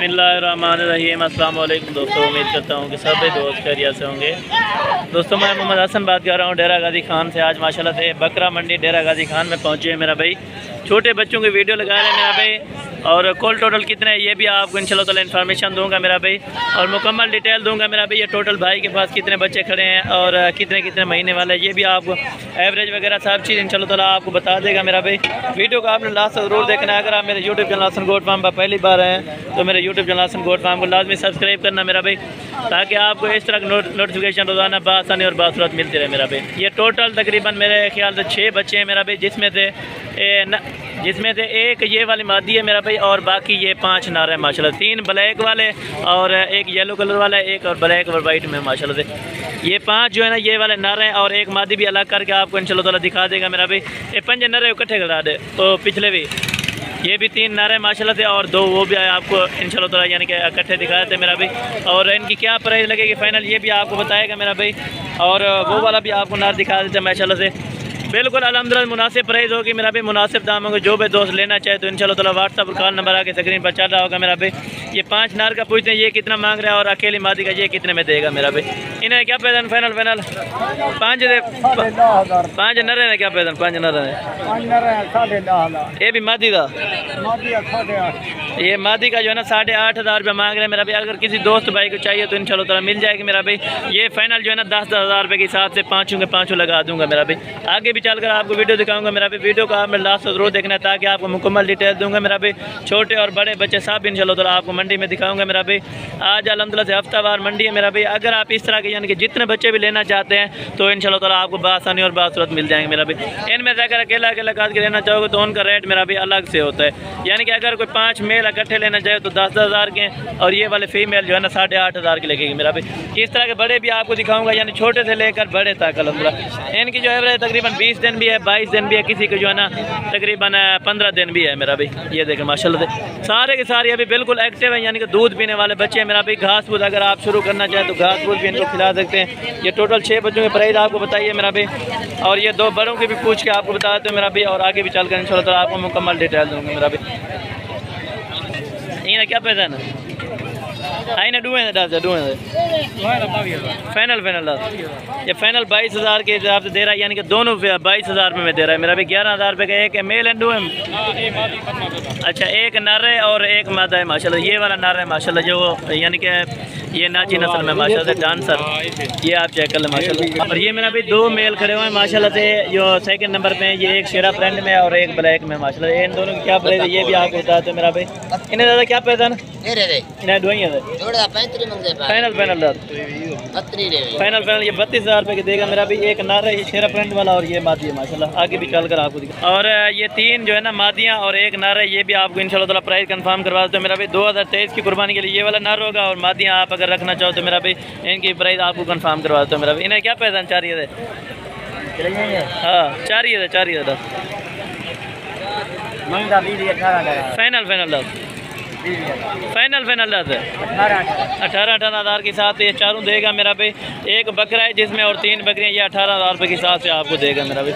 बिस्मिल्लाहिर्रहमानिर्रहीम। अस्सलाम वालेकुम दोस्तों, उम्मीद करता हूँ कि सभी दोस्त खैरियत से होंगे। दोस्तों मैं मोहम्मद हसन बात कर रहा हूँ डेरा गाजी खान से। आज माशाल्लाह से बकरा मंडी डेरा गाजी खान में पहुँचे हैं मेरा भाई। छोटे बच्चों की वीडियो लगा रहे हैं मेरा भाई, और कॉल टोटल कितने है ये भी आपको इंशाल्लाह ताला इन्फॉर्मेशन दूंगा मेरा भाई, और मुकम्मल डिटेल दूंगा मेरा भाई। ये टोटल भाई के पास कितने बच्चे खड़े हैं और कितने कितने महीने वाले, ये भी आपको एवरेज वगैरह सब चीज़ इंशाल्लाह ताला आपको बता देगा मेरा भाई। वीडियो को आपने लास्ट तक ज़रूर देखना है। अगर आप मेरे YouTube channel Hasan goat farm पर पहली बार आए हैं तो मेरे YouTube channel Hasan goat farm को लाजमी सब्सक्राइब करना मेरा भाई, ताकि आपको इस तरह नोटिफिकेशन रोज़ाना बासानी और बासुरत मिलती रहे मेरा भाई। ये टोटल तकरीबन मेरे ख्याल से 6 बच्चे हैं मेरा भाई, जिसमें से एक ये वाली मादी है मेरा भाई, और बाकी ये 5 नार है माशाल्लाह। 3 ब्लैक वाले और एक येलो कलर वाला है, एक और ब्लैक और वाइट में माशाल्लाह से। ये 5 जो है ना ये वाले नर हैं, और एक मादी भी अलग करके आपको इंशाल्लाह ताला दिखा देगा मेरा भाई। ये 5 नर है इकट्ठे करा दे, तो पिछले भी ये भी 3 नर है माशाल्लाह से, और 2 वो भी आपको इंशाल्लाह ताला यानी कि इकट्ठे दिखा देते मेरा भाई। और इनकी क्या प्राइस लगेगी फाइनल ये भी आपको बताएगा मेरा भाई, और वो वाला भी आपको नर दिखा देते माशाल्लाह से। बिल्कुल अल्हम्दुलिल्लाह मुनासिब प्राइस होगी मेरा भाई, मुनासिब दाम होंगे। जो भी दोस्त लेना चाहे तो इंशाल्लाह ताला व्हाट्सअप और कॉल नंबर आके स्क्रीन पर चल रहा होगा मेरा भाई। ये 5 नार का पूछते हैं ये कितना मांग रहा है, और अकेली मादी का ये कितने में देगा मेरा भाई। इन्हें क्या पैदन फाइनल 5 नर है क्या पैदन 5 नर है। ये भी मादी का ये मादी का जो है ना 8,500 रुपये मांग रहे हैं मेरा भाई। अगर किसी दोस्त भाई को चाहिए तो इंशाल्लाह ताला मिल जाएगी मेरा भाई। ये फाइनल जो है ना 10,000 रुपये के हिसाब से 5 के 5 लगा दूंगा मेरा भाई। आगे भी चलकर आपको वीडियो दिखाऊंगा मेरा भाई। वीडियो को आपने लास्ट तक जरूर देखना है, ताकि आपको मुकम्मल डिटेल दूंगा मेरा भाई। छोटे और बड़े बच्चे सब इंशाल्लाह ताला आपको मंडी में दिखाऊंगा मेरा भाई। आज अल्हम्दुलिल्लाह से हफ्तावार मंडी है मेरा भाई। अगर आप इस तरह के यानी कि जितने बच्चे भी लेना चाहते हैं तो इंशाल्लाह ताला आपको बासानी और बासुरत मिल जाएंगे मेरा भाई। इनमें से अगर अकेला अकेला काट के लेना चाहोगे तो उनका रेट मेरा भाई अलग से होता है, यानी कि अगर कोई 5 मेल इकट्ठे लेना चाहे तो 10,000 के, और ये वाले फीमेल जो है ना 8,500 की लगेगी मेरा भाई। इस तरह के बड़े भी आपको दिखाऊंगा, यानी छोटे से लेकर बड़े तक अल्हम्दुलिल्लाह। इनकी जो एवरेज तकरीबन 20 दिन भी है, 22 दिन भी है, किसी को जो है ना तकरीबन 15 दिन भी है मेरा भाई। ये देखें माशाल्लाह से सारे के सारे अभी बिल्कुल एक्टिव है, यानी कि दूध पीने वाले बच्चे हैं मेरा भाई। घास फूस अगर आप शुरू करना चाहें तो घास फूस भी इनको खिला सकते हैं। ये टोटल 6 बच्चों की प्राइस आपको बताइए मेरा भाई, और ये 2 बड़ों की भी पूछ के आपको बता देते हो मेरा भाई, और आगे भी चलकर इंशाल्लाह ताला आपको मुकम्मल डिटेल दूँगा मेरा भाई। इन्हें क्या पैसा ना आई ना डूए फाइनल 10 ये फाइनल 22,000 के हिसाब से दे रहा है, यानी कि दोनों 22,000 रुपये में दे रहा है मेरा भाई। 11,000 रुपये का एक है मेल एंड डू है। अच्छा एक नर है और एक मादा है माशाल्लाह। ये वाला नर है माशाल्लाह, जो यानी कि ये नाची नस्ल में माशाल्लाह से डांसर, ये आप चेक कर लें माशाल्लाह। और ये मेरा भाई 2 मेल खड़े हुए हैं माशाल्लाह से, जो सेकंड नंबर पे हैं। ये एक शेरा फ्रेंड में और एक ब्लैक में माशाल्लाह। इन दोनों की क्या प्राइस है ये भी आपको बताते हैं मेरा भाई। इन्हें ज़्यादा क्या पैसा ना फाइनल ये 32,000 रुपये की देगा मेरा भाई। एक नार है ये शेरा फ्रेंड वाला, और ये मादी है माशाल्लाह। आगे भी चलकर आपको दिखा, और ये 3 जो है ना मादियाँ और एक नार है, ये भी आपको इंशाल्लाह ताला प्राइस कंफर्म करवा देते हैं मेरा भाई। 2023 की कुर्बानी के लिए ये वाला नार होगा, और मादियाँ आप अगर रखना चाहो तो मेरा भाई इनकी प्राइस आपको कंफर्म करवा देते हैं मेरा भाई। इन्हें क्या पैसा 4,000 हाँ 4,000 फाइनल 18,000 के साथ ये चारों देगा मेरा भाई। एक बकरा है जिसमें, और 3 बकरियाँ, ये 18,000 रुपये के हिसाब से आपको देगा मेरा भाई।